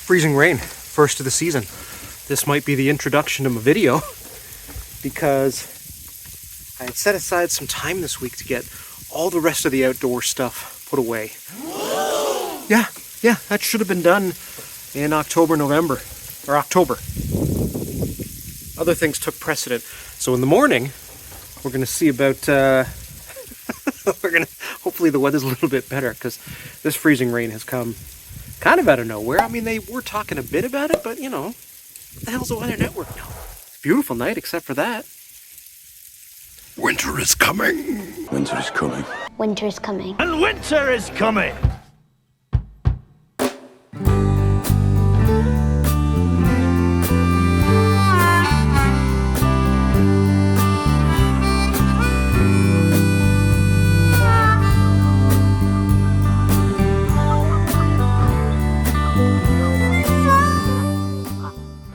freezing rain, first of the season. This might be the introduction to my video because I had set aside some time this week to get all the rest of the outdoor stuff put away. Yeah, that should have been done in October. Other things took precedent. So in the morning, we're gonna see about, hopefully the weather's a little bit better because this freezing rain has come kind of out of nowhere. I mean, they were talking a bit about it, but you know, what the hell's the Weather Network now? It's a beautiful night except for that. Winter is coming. Winter is coming. Winter is coming. And winter is coming.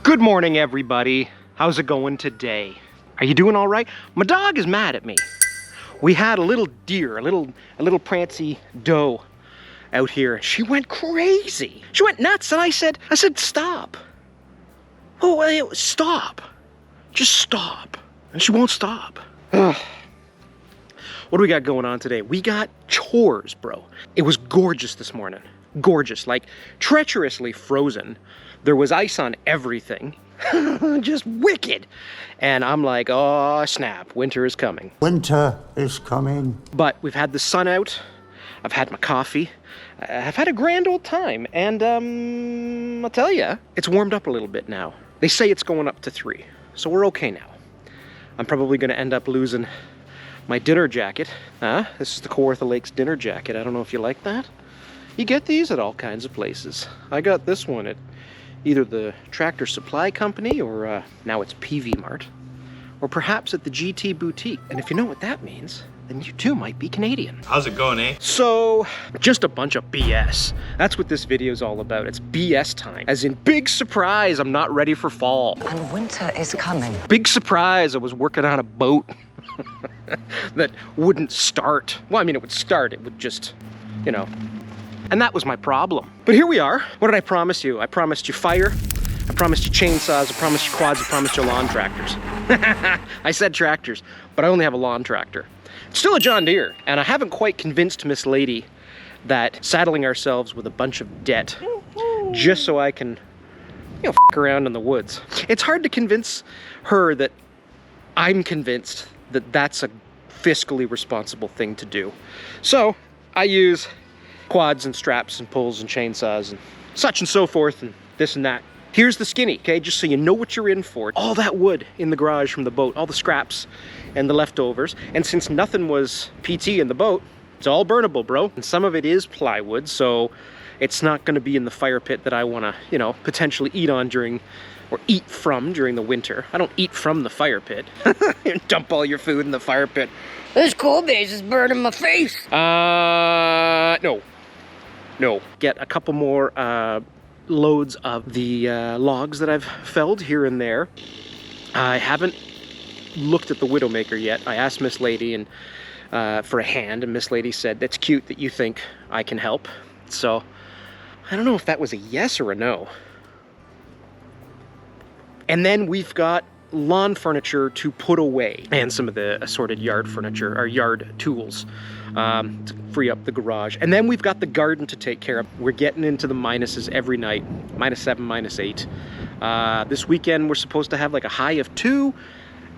Good morning, everybody. How's it going today? Are you doing all right? My dog is mad at me. We had a little deer, a little prancy doe out here, and she went crazy. She went nuts, and I said, stop. Oh, stop. Just stop. And she won't stop. What do we got going on today? We got chores, bro. It was gorgeous this morning. Gorgeous, like treacherously frozen. There was ice on everything. Just wicked. And I'm like, oh snap, winter is coming. Winter is coming. But we've had the sun out. I've had my coffee. I've had a grand old time. And I'll tell you, it's warmed up a little bit now. They say it's going up to 3. So we're okay now. I'm probably going to end up losing my dinner jacket. This is the Kawartha Lakes dinner jacket. I don't know if you like that. You get these at all kinds of places. I got this one at either the Tractor Supply Company or now it's PV Mart, or perhaps at the GT Boutique. And if you know what that means, then you too might be Canadian. How's it going, eh? So, just a bunch of BS. That's what this video is all about. It's BS time. As in, big surprise, I'm not ready for fall. And winter is coming. Big surprise, I was working on a boat that wouldn't start. Well, I mean, it would start, it would just, you know. And that was my problem. But here we are. What did I promise you? I promised you fire. I promised you chainsaws. I promised you quads. I promised you lawn tractors. I said tractors, but I only have a lawn tractor. It's still a John Deere. And I haven't quite convinced Miss Lady that saddling ourselves with a bunch of debt just so I can, you know, f*** around in the woods. It's hard to convince her that I'm convinced that that's a fiscally responsible thing to do. So I use quads and straps and pulls and chainsaws and such and so forth and this and that. Here's the skinny, okay, just so you know what you're in for. All that wood in the garage from the boat, all the scraps and the leftovers, and since nothing was PT in the boat, it's all burnable, bro. And some of it is plywood, so it's not gonna be in the fire pit that I wanna, you know, potentially eat from during the winter. I don't eat from the fire pit. Dump all your food in the fire pit. This cool base is burning my face. No. Get a couple more loads of the logs that I've felled here and there. I haven't looked at the Widowmaker yet. I asked Miss Lady and for a hand, and Miss Lady said, that's cute that you think I can help. So I don't know if that was a yes or a no. And then we've got lawn furniture to put away and some of the assorted yard furniture or yard tools to free up the garage. And then we've got the garden to take care of. We're getting into the minuses every night, -7, -8. This weekend we're supposed to have like a high of 2,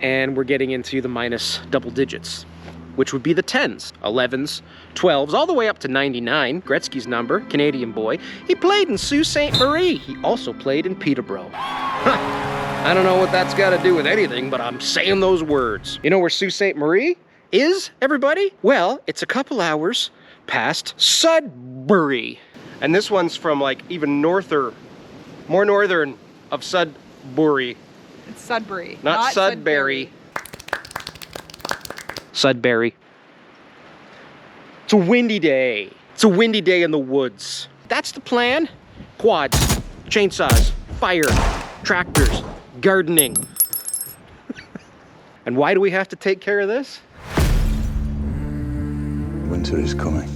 and we're getting into the minus double digits, which would be the 10s, 11s, 12s, all the way up to 99, Gretzky's number, Canadian boy. He played in Sault Ste. Marie. He also played in Peterborough. I don't know what that's got to do with anything, but I'm saying those words. You know where Sault Ste. Marie is, everybody? Well, it's a couple hours past Sudbury. And this one's from like even more northern of Sudbury. It's Sudbury. Not Sudbury. Sudbury. It's a windy day. It's a windy day in the woods. That's the plan. Quads, chainsaws, fire, tractors, gardening. And why do we have to take care of this? Winter is coming.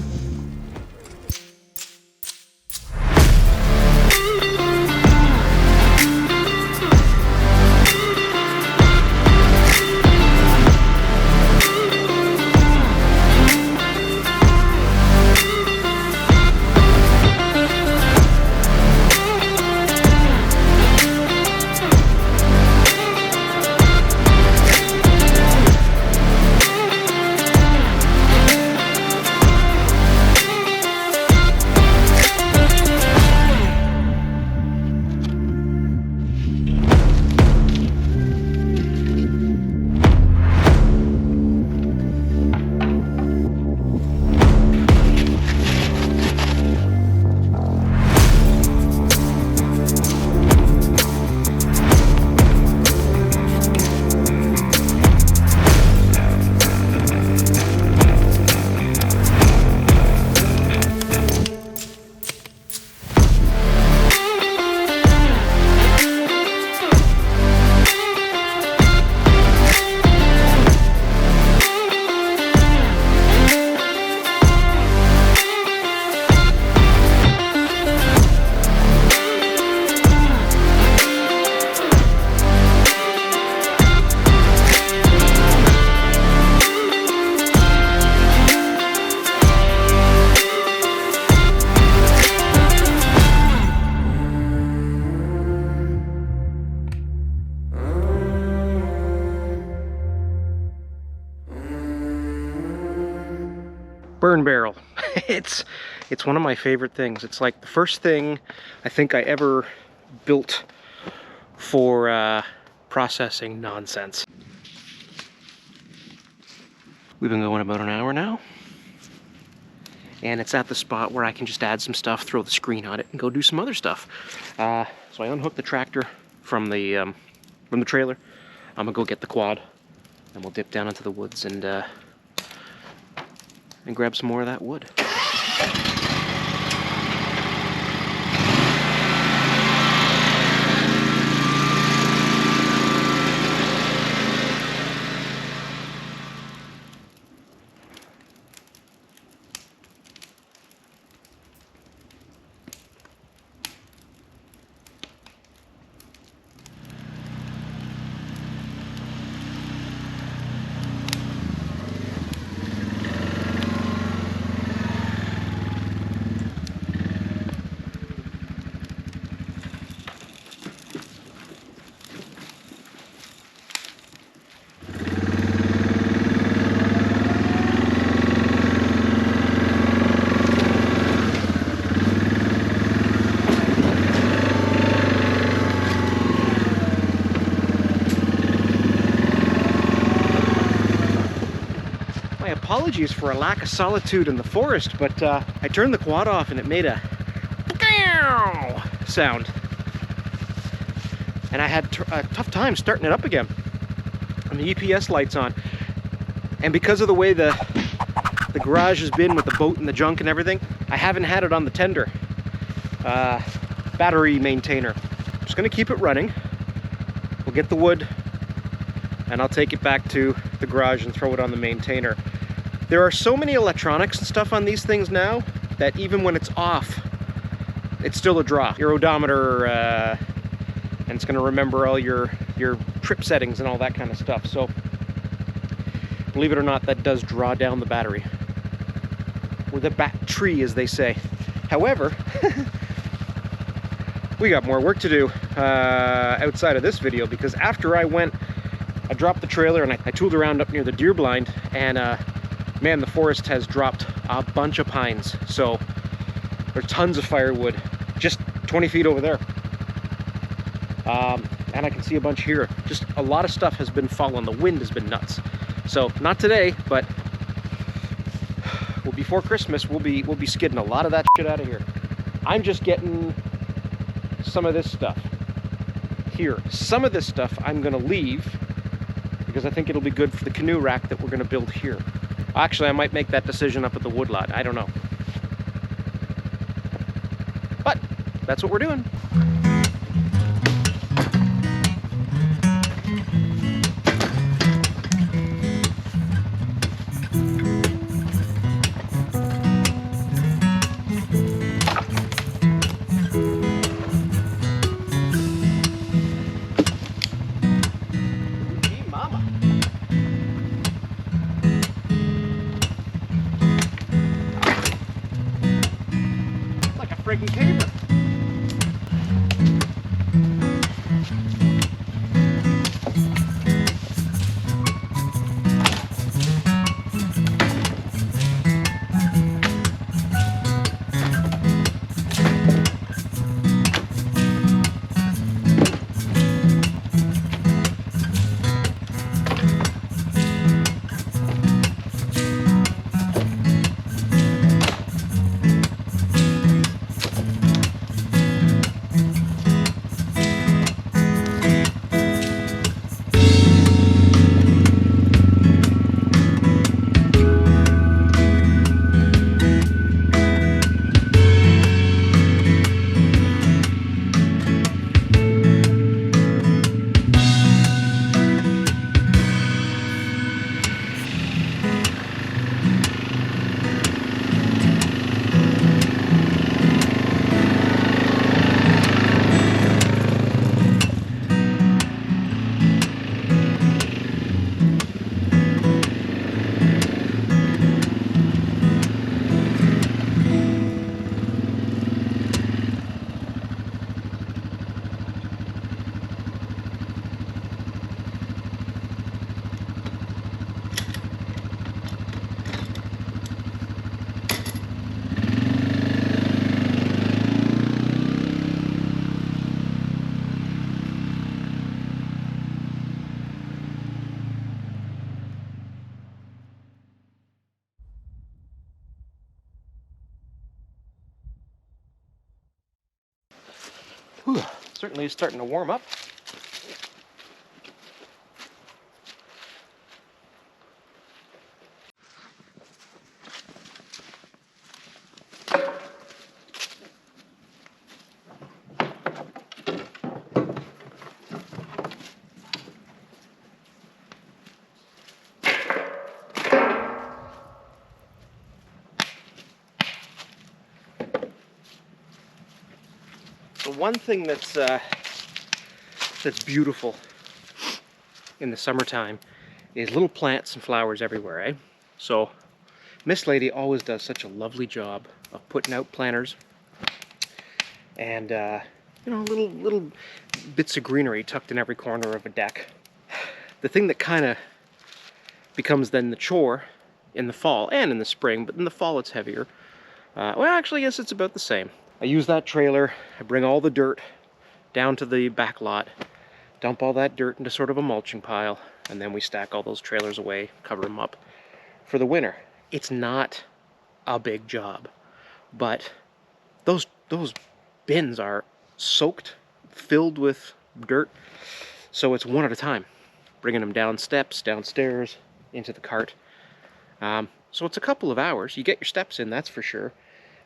burn barrel. It's one of my favorite things. It's like the first thing I think I ever built for processing nonsense. We've been going about an hour now, and it's at the spot where I can just add some stuff, throw the screen on it, and go do some other stuff. So I unhooked the tractor from the trailer. I'm gonna go get the quad, and we'll dip down into the woods and grab some more of that wood. Apologies for a lack of solitude in the forest, but I turned the quad off and it made a sound. And I had a tough time starting it up again. And the EPS light's on. And because of the way the garage has been with the boat and the junk and everything, I haven't had it on the tender battery maintainer. I'm just gonna keep it running. We'll get the wood and I'll take it back to the garage and throw it on the maintainer. There are so many electronics and stuff on these things now that even when it's off, it's still a draw. Your odometer, and it's gonna remember all your trip settings and all that kind of stuff. So, believe it or not, that does draw down the battery. Or the battery, as they say. However, we got more work to do outside of this video, because after I dropped the trailer and I tooled around up near the deer blind, and man, the forest has dropped a bunch of pines. So there's tons of firewood just 20 feet over there. And I can see a bunch here. Just a lot of stuff has been falling. The wind has been nuts. So not today, but before Christmas, we'll be skidding a lot of that shit out of here. I'm just getting some of this stuff here. Some of this stuff I'm gonna leave because I think it'll be good for the canoe rack that we're gonna build here. Actually, I might make that decision up at the Woodlot. I don't know. But that's what we're doing. Freaking caper. Whew, certainly is starting to warm up. The one thing that's beautiful in the summertime is little plants and flowers everywhere, eh? So Miss Lady always does such a lovely job of putting out planters and you know, little bits of greenery tucked in every corner of a deck. The thing that kind of becomes then the chore in the fall and in the spring, but in the fall it's heavier. Well, actually, I guess it's about the same. I use that trailer, I bring all the dirt down to the back lot, dump all that dirt into sort of a mulching pile, and then we stack all those trailers away, cover them up for the winter. It's not a big job, but those bins are soaked, filled with dirt, so it's one at a time, bringing them down steps, downstairs, into the cart. So it's a couple of hours. You get your steps in, that's for sure.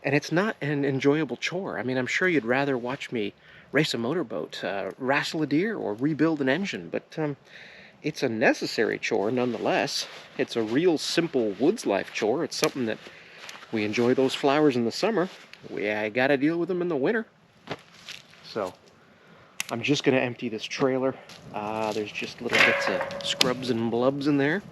And it's not an enjoyable chore. I mean, I'm sure you'd rather watch me race a motorboat, wrestle a deer, or rebuild an engine, but it's a necessary chore nonetheless. It's a real simple woods life chore. It's something that we enjoy those flowers in the summer. I gotta deal with them in the winter. So I'm just gonna empty this trailer. There's just little bits of scrubs and blubs in there.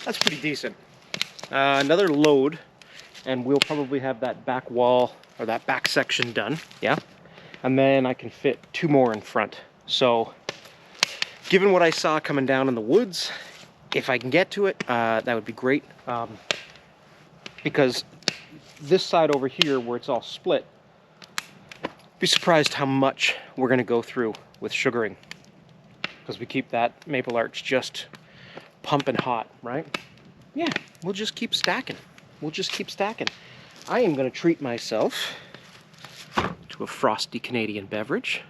That's pretty decent. Another load, and we'll probably have that back wall, or that back section done, yeah? And then I can fit 2 more in front. So, given what I saw coming down in the woods, if I can get to it, that would be great. Because this side over here, where it's all split, be surprised how much we're gonna go through with sugaring. Because we keep that maple arch just pumping hot, right? Yeah, we'll just keep stacking. We'll just keep stacking. I am gonna treat myself to a frosty Canadian beverage.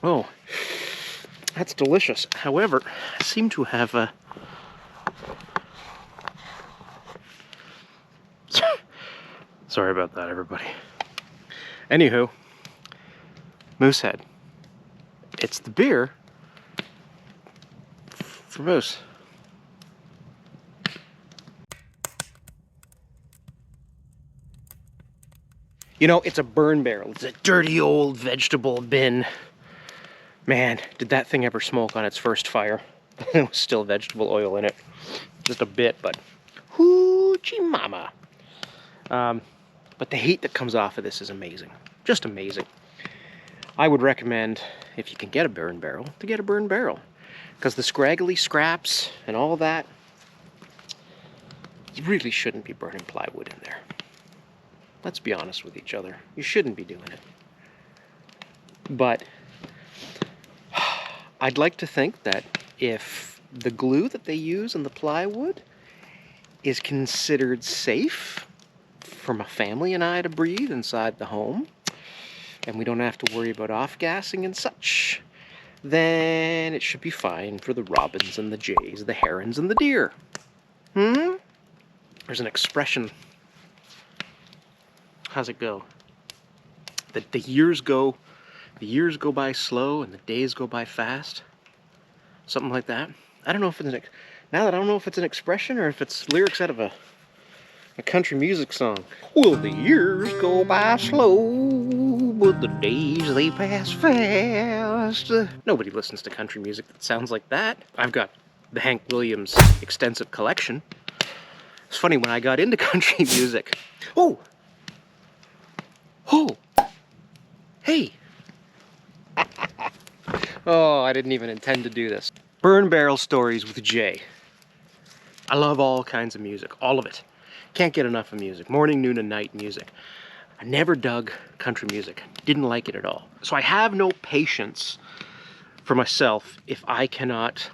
Oh, that's delicious. However, I seem to have a... Sorry about that, everybody. Anywho, Moosehead. It's the beer for Moose. You know, it's a burn barrel. It's a dirty old vegetable bin. Man, did that thing ever smoke on its first fire. There was still vegetable oil in it. Just a bit, but hoochie mama. But the heat that comes off of this is amazing. Just amazing. I would recommend, if you can get a burn barrel, to get a burn barrel. Because the scraggly scraps and all that, you really shouldn't be burning plywood in there. Let's be honest with each other. You shouldn't be doing it. But I'd like to think that if the glue that they use in the plywood is considered safe for my family and I to breathe inside the home, and we don't have to worry about off-gassing and such, then it should be fine for the robins and the jays, the herons and the deer. There's an expression. How's it go? That the years go by slow and the days go by fast. Something like that. I don't know if it's now that I don't know if it's an expression or if it's lyrics out of a country music song. Well, the years go by slow, but the days they pass fast. Nobody listens to country music that sounds like that. I've got the Hank Williams extensive collection. It's funny, when I got into country music. Oh! Hey! Oh, I didn't even intend to do this. Burn Barrel Stories with Jay. I love all kinds of music, all of it. Can't get enough of music. Morning, noon, and night music. I never dug country music. Didn't like it at all. So I have no patience for myself if I cannot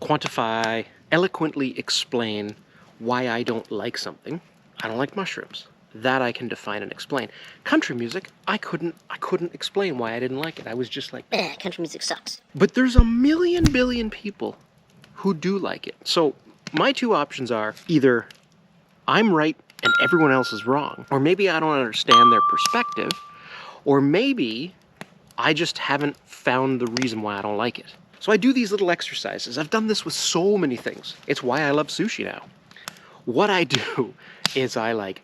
quantify, eloquently explain why I don't like something. I don't like mushrooms. That I can define and explain. Country music, I couldn't explain why I didn't like it. I was just like, country music sucks. But there's a million billion people who do like it. So my two options are either I'm right and everyone else is wrong, or maybe I don't understand their perspective, or maybe I just haven't found the reason why I don't like it. So I do these little exercises. I've done this with so many things. It's why I love sushi now. What I do is I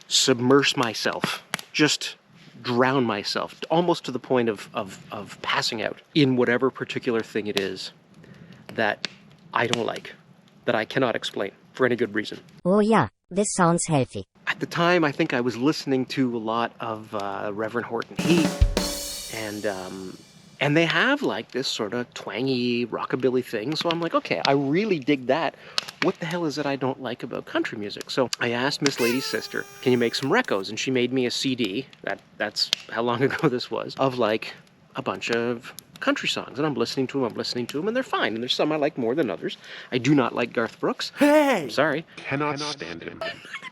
submerge myself, just drown myself, almost to the point of passing out in whatever particular thing it is that I don't like, that I cannot explain for any good reason. Oh yeah, this sounds healthy. At the time, I think I was listening to a lot of Reverend Horton Heat, and they have this sort of twangy rockabilly thing. So I'm like, okay, I really dig that. What the hell is it I don't like about country music? So I asked Miss Lady's sister, can you make some recos? And she made me a CD, that's how long ago this was, of a bunch of country songs. And I'm listening to them, and they're fine. And there's some I like more than others. I do not like Garth Brooks. Hey! I'm sorry. Cannot stand him.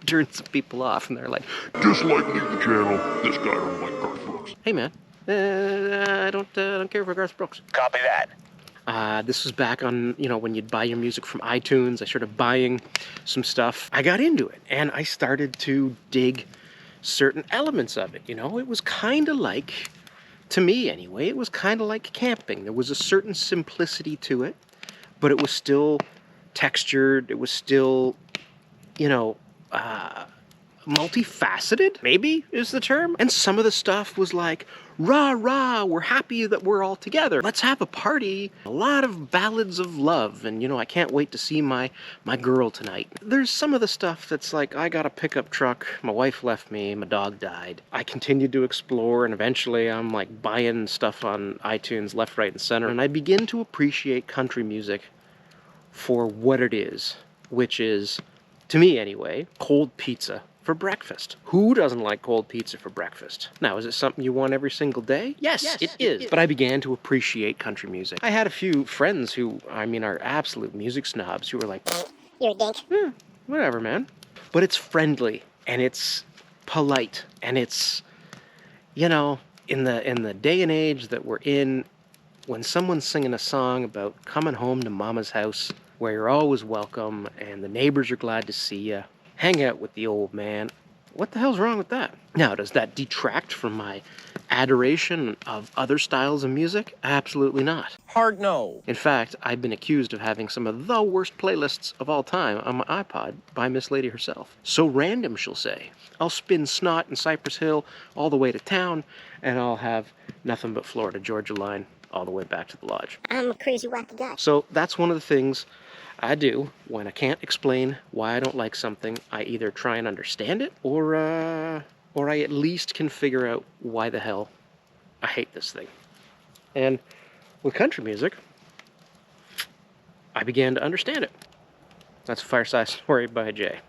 Turned some people off, and they're like, Dislike, leave the channel. This guy don't like Garth Brooks. hey man, I don't care for Garth Brooks. Copy that. This was back on, when you'd buy your music from iTunes. I started buying some stuff. I got into it, and I started to dig certain elements of it. It was kind of like, to me anyway, it was kind of like camping. There was a certain simplicity to it, but it was still textured. It was still, multifaceted, maybe is the term. And some of the stuff was like, rah, rah, we're happy that we're all together. Let's have a party. A lot of ballads of love. And, I can't wait to see my girl tonight. There's some of the stuff that's like, I got a pickup truck. My wife left me. My dog died. I continued to explore, and eventually I'm buying stuff on iTunes left, right, and center. And I begin to appreciate country music for what it is, which is, to me anyway, cold pizza for breakfast. Who doesn't like cold pizza for breakfast? Now, is it something you want every single day? Yes, it is. But I began to appreciate country music. I had a few friends who, are absolute music snobs who were like, You're a dink. Whatever, man. But it's friendly, and it's polite, and it's, in the day and age that we're in, when someone's singing a song about coming home to mama's house, where you're always welcome, and the neighbors are glad to see you, hang out with the old man. What the hell's wrong with that? Now, does that detract from my adoration of other styles of music? Absolutely not. Hard no. In fact, I've been accused of having some of the worst playlists of all time on my iPod by Miss Lady herself. So random, she'll say. I'll spin Snot and Cypress Hill all the way to town, and I'll have nothing but Florida Georgia line all the way back to the lodge. I'm a crazy wacky guy. So that's one of the things I do when I can't explain why I don't like something. I either try and understand it, or I at least can figure out why the hell I hate this thing. And with country music, I began to understand it. That's a Fireside Story by Jay.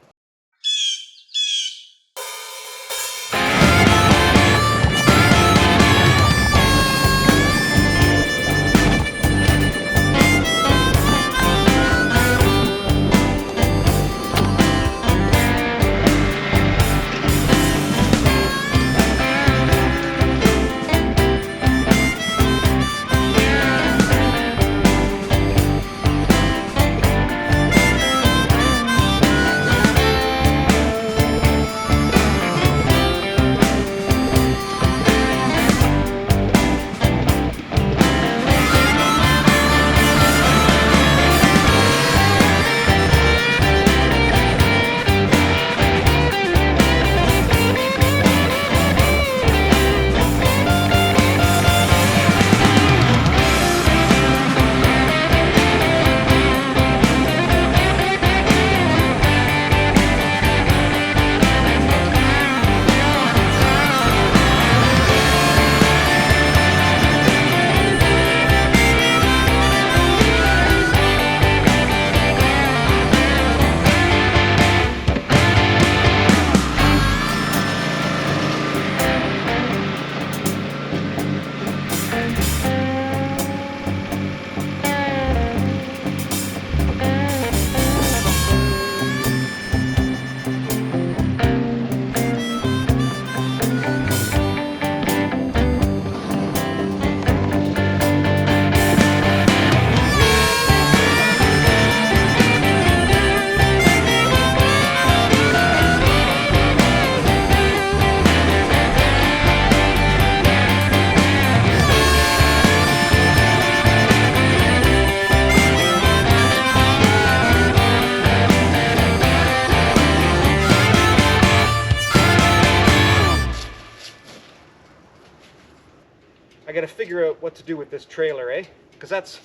figure out what to do with this trailer, eh? Because that's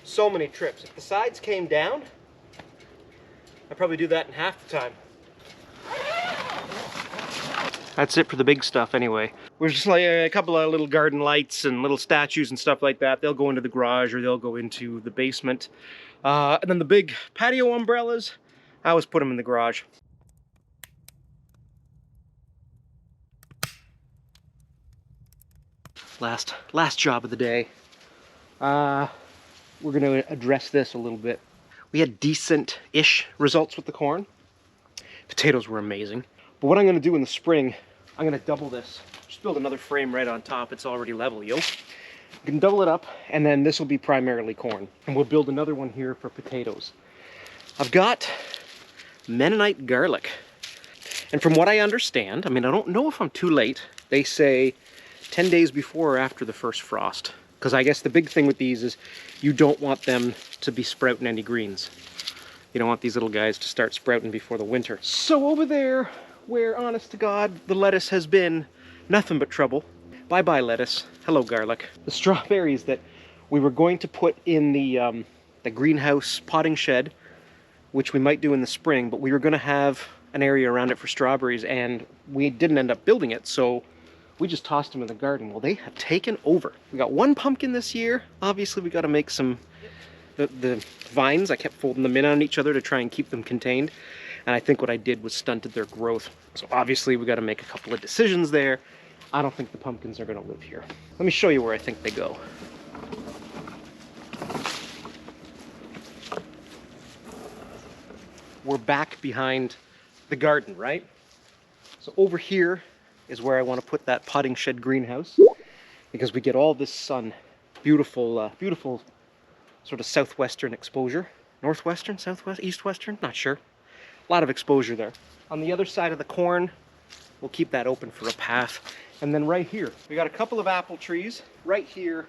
so many trips. If the sides came down, I'd probably do that in half the time. That's it for the big stuff anyway. There's just like a couple of little garden lights and little statues and stuff like that. They'll go into the garage or they'll go into the basement. And then the big patio umbrellas, I always put them in the garage. Last job of the day. We're gonna address this a little bit. We had decent-ish results with the corn. Potatoes were amazing. But what I'm gonna do in the spring, I'm gonna double this. Just build another frame right on top. It's already level, yo. You can double it up, and then this will be primarily corn. And we'll build another one here for potatoes. I've got Mennonite garlic. And from what I understand, I mean, I don't know if I'm too late. They say 10 days before or after the first frost. Because I guess the big thing with these is you don't want them to be sprouting any greens. You don't want these little guys to start sprouting before the winter. So over there, where, honest to God, the lettuce has been nothing but trouble. Bye-bye, lettuce. Hello, garlic. The strawberries that we were going to put in the greenhouse potting shed, which we might do in the spring, but we were going to have an area around it for strawberries, and we didn't end up building it, so we just tossed them in the garden. Well, they have taken over. We got one pumpkin this year. Obviously, we got to make some... The vines, I kept folding them in on each other to try and keep them contained. And I think what I did was stunted their growth. So obviously we got to make a couple of decisions there. I don't think the pumpkins are going to live here. Let me show you where I think they go. We're back behind the garden, right? So over here is where I want to put that potting shed greenhouse, because we get all this sun. Beautiful, beautiful sort of southwestern exposure. Northwestern, southwest, east-western, not sure. A lot of exposure there. On the other side of the corn, we'll keep that open for a path. And then right here, we got a couple of apple trees right here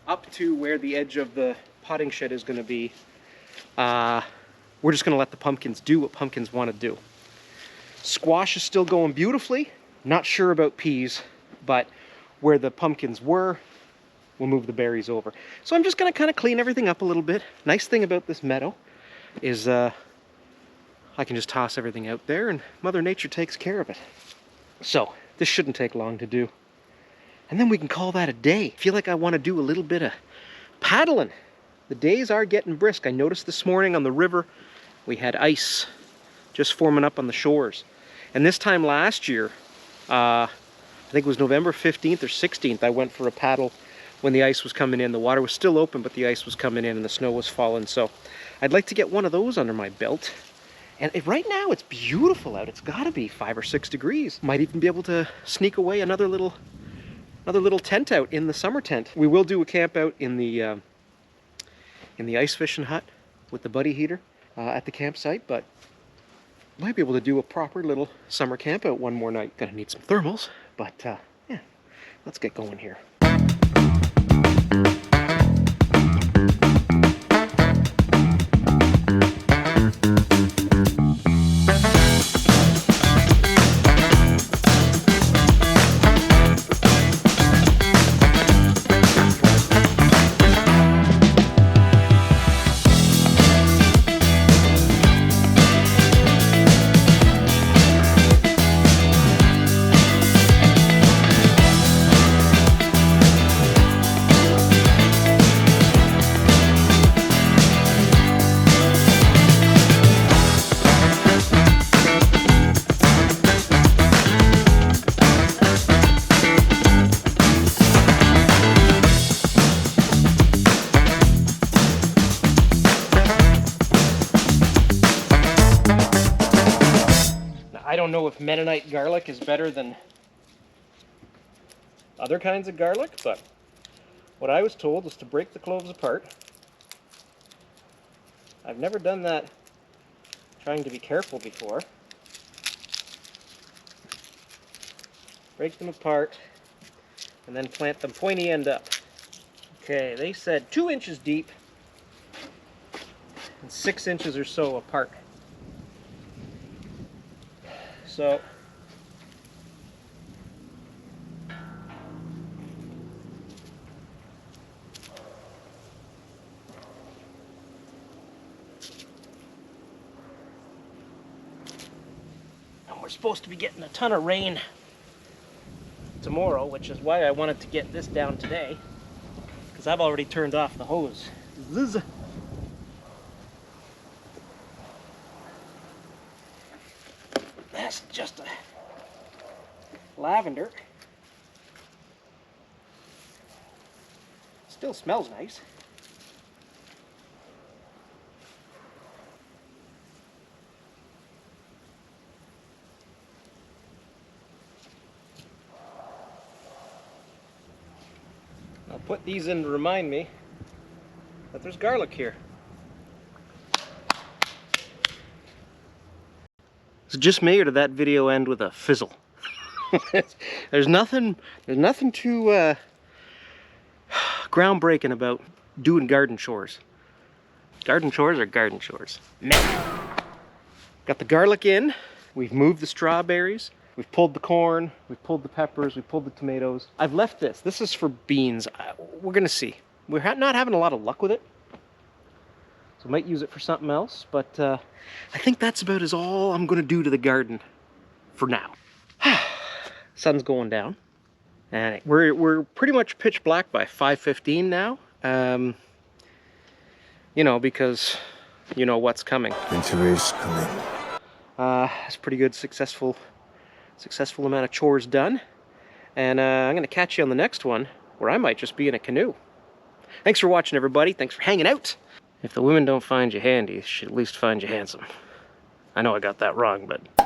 up to where the edge of the potting shed is going to be. We're just going to let the pumpkins do what pumpkins want to do. Squash is still going beautifully. Not sure about peas, but where the pumpkins were, we'll move the berries over. So I'm just going to kind of clean everything up a little bit. Nice thing about this meadow is I can just toss everything out there and Mother Nature takes care of it. So this shouldn't take long to do. And then we can call that a day. I feel like I want to do a little bit of paddling. The days are getting brisk. I noticed this morning on the river we had ice just forming up on the shores. And this time last year, I think it was November 15th or 16th, I went for a paddle when the ice was coming in. The water was still open, but the ice was coming in and the snow was falling. So I'd like to get one of those under my belt. And right now it's beautiful out. It's got to be 5 or 6 degrees. Might even be able to sneak away another little tent out in the summer tent. We will do a camp out in the ice fishing hut with the buddy heater at the campsite, but might be able to do a proper little summer camp out one more night. Gonna need some thermals, but yeah, let's get going here. I don't know if Mennonite garlic is better than other kinds of garlic, but what I was told was to break the cloves apart. I've never done that trying to be careful before. Break them apart and then plant them pointy end up. Okay, they said 2 inches deep and 6 inches or so apart. So we're supposed to be getting a ton of rain tomorrow, which is why I wanted to get this down today, because I've already turned off the hose. Zzz. That's just a lavender. Still smells nice. I'll put these in to remind me that there's garlic here. Is it just me, or did that video end with a fizzle? There's nothing too groundbreaking about doing garden chores. Garden chores are garden chores. Got the garlic in. We've moved the strawberries. We've pulled the corn. We've pulled the peppers. We've pulled the tomatoes. I've left this. This is for beans. We're gonna see. We're not having a lot of luck with it, so I might use it for something else. But I think that's about as all I'm gonna do to the garden for now. Sun's going down, and we're pretty much pitch black by 5:15 now. You know, because you know what's coming. Winter is coming. It's pretty good, successful amount of chores done, and I'm gonna catch you on the next one, where I might just be in a canoe. Thanks for watching, everybody. Thanks for hanging out. If the women don't find you handy, they should at least find you handsome. I know I got that wrong, but